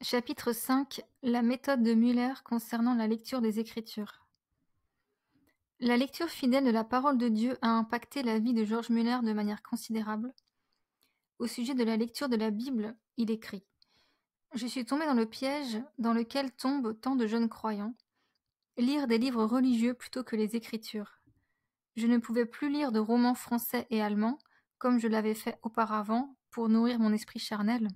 Chapitre 5: La méthode de Müller concernant la lecture des Écritures. La lecture fidèle de la parole de Dieu a impacté la vie de George Müller de manière considérable. Au sujet de la lecture de la Bible, il écrit: Je suis tombé dans le piège dans lequel tombent tant de jeunes croyants, lire des livres religieux plutôt que les Écritures. Je ne pouvais plus lire de romans français et allemands, comme je l'avais fait auparavant, pour nourrir mon esprit charnel.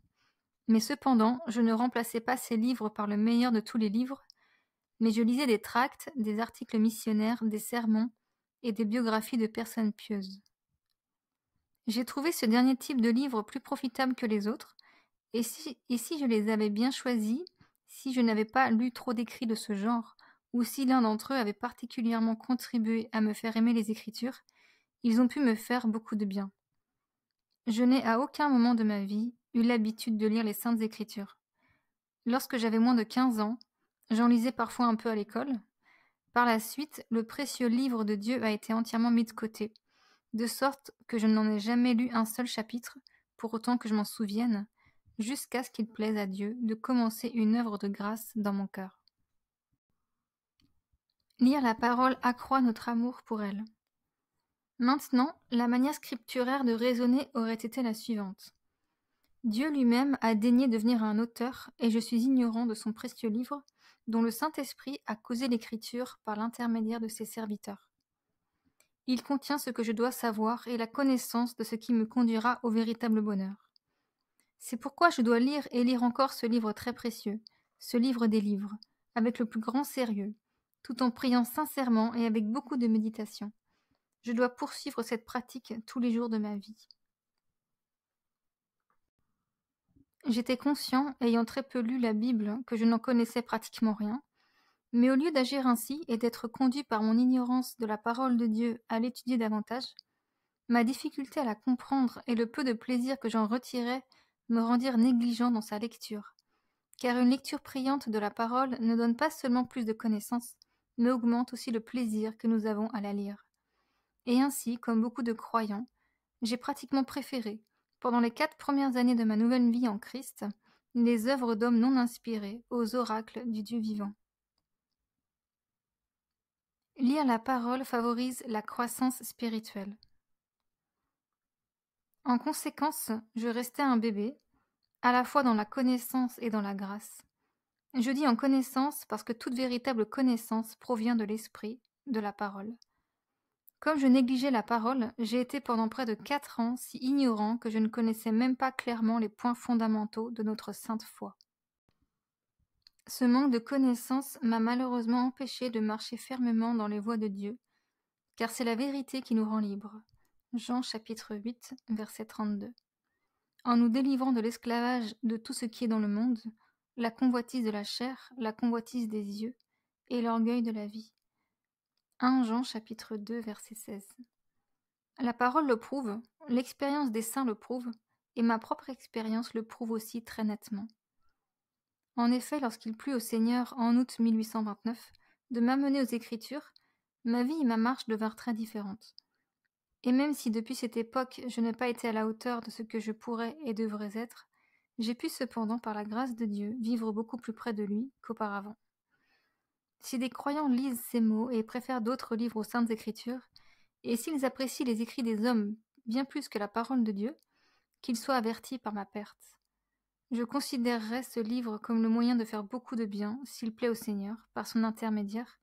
Mais cependant, je ne remplaçais pas ces livres par le meilleur de tous les livres, mais je lisais des tracts, des articles missionnaires, des sermons et des biographies de personnes pieuses. J'ai trouvé ce dernier type de livre plus profitable que les autres, et si je les avais bien choisis, si je n'avais pas lu trop d'écrits de ce genre, ou si l'un d'entre eux avait particulièrement contribué à me faire aimer les Écritures, ils ont pu me faire beaucoup de bien. Je n'ai à aucun moment de ma vie eu l'habitude de lire les Saintes Écritures. Lorsque j'avais moins de 15 ans, j'en lisais parfois un peu à l'école. Par la suite, le précieux livre de Dieu a été entièrement mis de côté, de sorte que je n'en ai jamais lu un seul chapitre, pour autant que je m'en souvienne, jusqu'à ce qu'il plaise à Dieu de commencer une œuvre de grâce dans mon cœur. Lire la parole accroît notre amour pour elle. Maintenant, la manière scripturaire de raisonner aurait été la suivante. Dieu lui-même a daigné devenir un auteur, et je suis ignorant de son précieux livre, dont le Saint-Esprit a causé l'écriture par l'intermédiaire de ses serviteurs. Il contient ce que je dois savoir et la connaissance de ce qui me conduira au véritable bonheur. C'est pourquoi je dois lire et lire encore ce livre très précieux, ce livre des livres, avec le plus grand sérieux, tout en priant sincèrement et avec beaucoup de méditation. Je dois poursuivre cette pratique tous les jours de ma vie. J'étais conscient, ayant très peu lu la Bible, que je n'en connaissais pratiquement rien, mais au lieu d'agir ainsi et d'être conduit par mon ignorance de la parole de Dieu à l'étudier davantage, ma difficulté à la comprendre et le peu de plaisir que j'en retirais me rendirent négligent dans sa lecture, car une lecture priante de la parole ne donne pas seulement plus de connaissances, mais augmente aussi le plaisir que nous avons à la lire. Et ainsi, comme beaucoup de croyants, j'ai pratiquement préféré, pendant les 4 premières années de ma nouvelle vie en Christ, les œuvres d'hommes non inspirés aux oracles du Dieu vivant. Lire la parole favorise la croissance spirituelle. En conséquence, je restais un bébé, à la fois dans la connaissance et dans la grâce. Je dis en connaissance parce que toute véritable connaissance provient de l'esprit, de la parole. Comme je négligeais la parole, j'ai été pendant près de 4 ans si ignorant que je ne connaissais même pas clairement les points fondamentaux de notre sainte foi. Ce manque de connaissance m'a malheureusement empêché de marcher fermement dans les voies de Dieu, car c'est la vérité qui nous rend libres. Jean chapitre 8, verset 32. En nous délivrant de l'esclavage de tout ce qui est dans le monde, la convoitise de la chair, la convoitise des yeux et l'orgueil de la vie. 1 Jean chapitre 2, verset 16. La parole le prouve, l'expérience des saints le prouve, et ma propre expérience le prouve aussi très nettement. En effet, lorsqu'il plut au Seigneur en août 1829 de m'amener aux Écritures, ma vie et ma marche devinrent très différentes. Et même si depuis cette époque je n'ai pas été à la hauteur de ce que je pourrais et devrais être, j'ai pu cependant, par la grâce de Dieu, vivre beaucoup plus près de lui qu'auparavant. Si des croyants lisent ces mots et préfèrent d'autres livres aux Saintes Écritures, et s'ils apprécient les écrits des hommes bien plus que la parole de Dieu, qu'ils soient avertis par ma perte. Je considérerais ce livre comme le moyen de faire beaucoup de bien, s'il plaît au Seigneur, par son intermédiaire,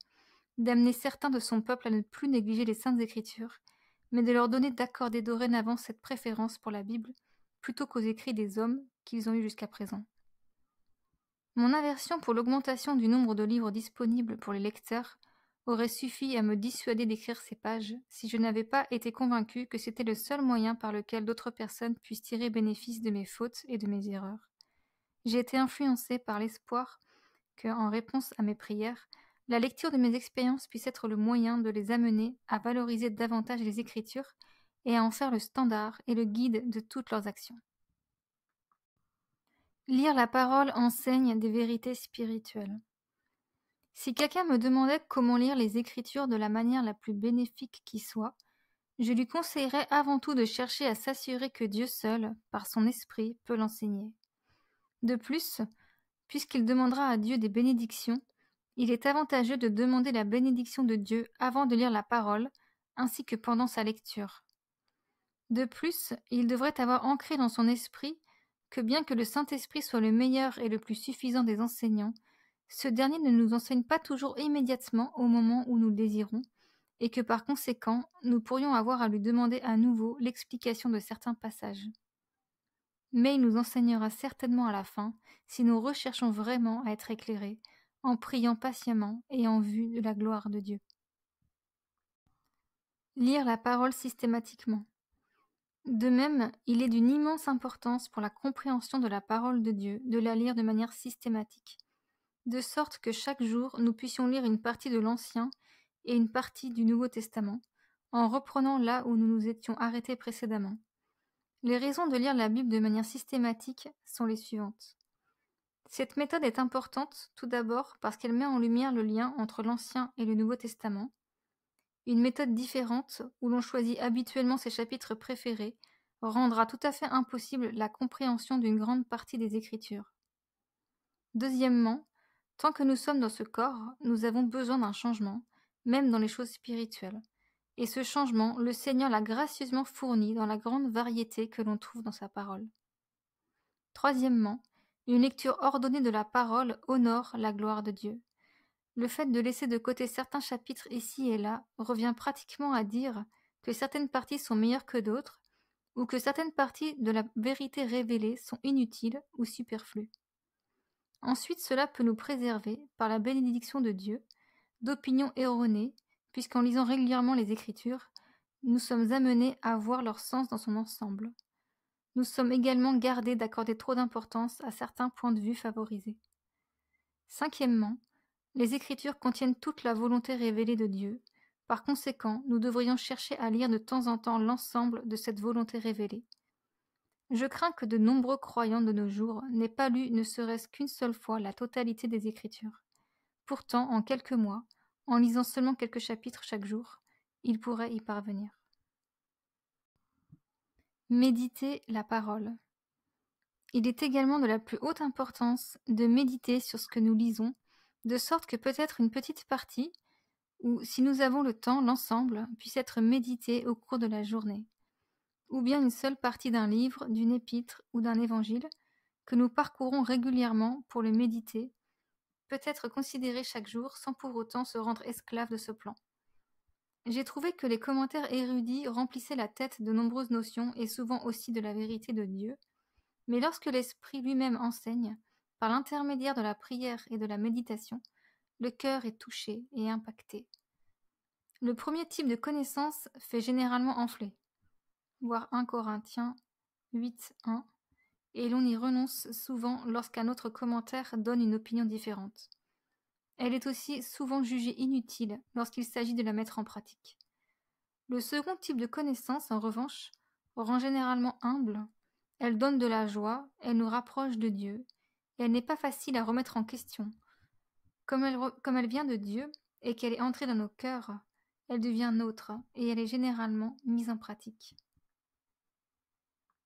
d'amener certains de son peuple à ne plus négliger les Saintes Écritures, mais de leur donner d'accorder dorénavant cette préférence pour la Bible, plutôt qu'aux écrits des hommes qu'ils ont eus jusqu'à présent. Mon aversion pour l'augmentation du nombre de livres disponibles pour les lecteurs aurait suffi à me dissuader d'écrire ces pages si je n'avais pas été convaincu que c'était le seul moyen par lequel d'autres personnes puissent tirer bénéfice de mes fautes et de mes erreurs. J'ai été influencé par l'espoir que, en réponse à mes prières, la lecture de mes expériences puisse être le moyen de les amener à valoriser davantage les Écritures et à en faire le standard et le guide de toutes leurs actions. Lire la parole enseigne des vérités spirituelles. Si quelqu'un me demandait comment lire les Écritures de la manière la plus bénéfique qui soit, je lui conseillerais avant tout de chercher à s'assurer que Dieu seul, par son esprit, peut l'enseigner. De plus, Puisqu'il demandera à Dieu des bénédictions, il est avantageux de demander la bénédiction de Dieu avant de lire la parole, ainsi que pendant sa lecture. De plus, il devrait avoir ancré dans son esprit que bien que le Saint-Esprit soit le meilleur et le plus suffisant des enseignants, ce dernier ne nous enseigne pas toujours immédiatement au moment où nous le désirons, et que par conséquent, nous pourrions avoir à lui demander à nouveau l'explication de certains passages. Mais il nous enseignera certainement à la fin, si nous recherchons vraiment à être éclairés, en priant patiemment et en vue de la gloire de Dieu. Lire la parole systématiquement. De même, il est d'une immense importance pour la compréhension de la parole de Dieu de la lire de manière systématique, de sorte que chaque jour nous puissions lire une partie de l'Ancien et une partie du Nouveau Testament, en reprenant là où nous nous étions arrêtés précédemment. Les raisons de lire la Bible de manière systématique sont les suivantes. Cette méthode est importante tout d'abord parce qu'elle met en lumière le lien entre l'Ancien et le Nouveau Testament, une méthode différente où l'on choisit habituellement ses chapitres préférés rendra tout à fait impossible la compréhension d'une grande partie des Écritures. Deuxièmement, tant que nous sommes dans ce corps, nous avons besoin d'un changement, même dans les choses spirituelles. Et ce changement, le Seigneur l'a gracieusement fourni dans la grande variété que l'on trouve dans sa parole. Troisièmement, une lecture ordonnée de la parole honore la gloire de Dieu. Le fait de laisser de côté certains chapitres ici et là revient pratiquement à dire que certaines parties sont meilleures que d'autres, ou que certaines parties de la vérité révélée sont inutiles ou superflues. Ensuite, cela peut nous préserver, par la bénédiction de Dieu, d'opinions erronées, puisqu'en lisant régulièrement les Écritures, nous sommes amenés à voir leur sens dans son ensemble. Nous sommes également gardés d'accorder trop d'importance à certains points de vue favorisés. Cinquièmement, les Écritures contiennent toute la volonté révélée de Dieu. Par conséquent, nous devrions chercher à lire de temps en temps l'ensemble de cette volonté révélée. Je crains que de nombreux croyants de nos jours n'aient pas lu ne serait-ce qu'une seule fois la totalité des Écritures. Pourtant, en quelques mois, en lisant seulement quelques chapitres chaque jour, ils pourraient y parvenir. Méditer la parole. Il est également de la plus haute importance de méditer sur ce que nous lisons, de sorte que peut-être une petite partie, ou si nous avons le temps, l'ensemble, puisse être médité au cours de la journée, ou bien une seule partie d'un livre, d'une épître ou d'un évangile, que nous parcourons régulièrement pour le méditer, peut être considéré chaque jour sans pour autant se rendre esclave de ce plan. J'ai trouvé que les commentaires érudits remplissaient la tête de nombreuses notions et souvent aussi de la vérité de Dieu, mais lorsque l'Esprit lui-même enseigne, par l'intermédiaire de la prière et de la méditation, le cœur est touché et impacté. Le premier type de connaissance fait généralement enfler, voir 1 Corinthiens 8:1, et l'on y renonce souvent lorsqu'un autre commentaire donne une opinion différente. Elle est aussi souvent jugée inutile lorsqu'il s'agit de la mettre en pratique. Le second type de connaissance, en revanche, rend généralement humble, elle donne de la joie, elle nous rapproche de Dieu, et elle n'est pas facile à remettre en question. Comme elle vient de Dieu et qu'elle est entrée dans nos cœurs, elle devient nôtre et elle est généralement mise en pratique.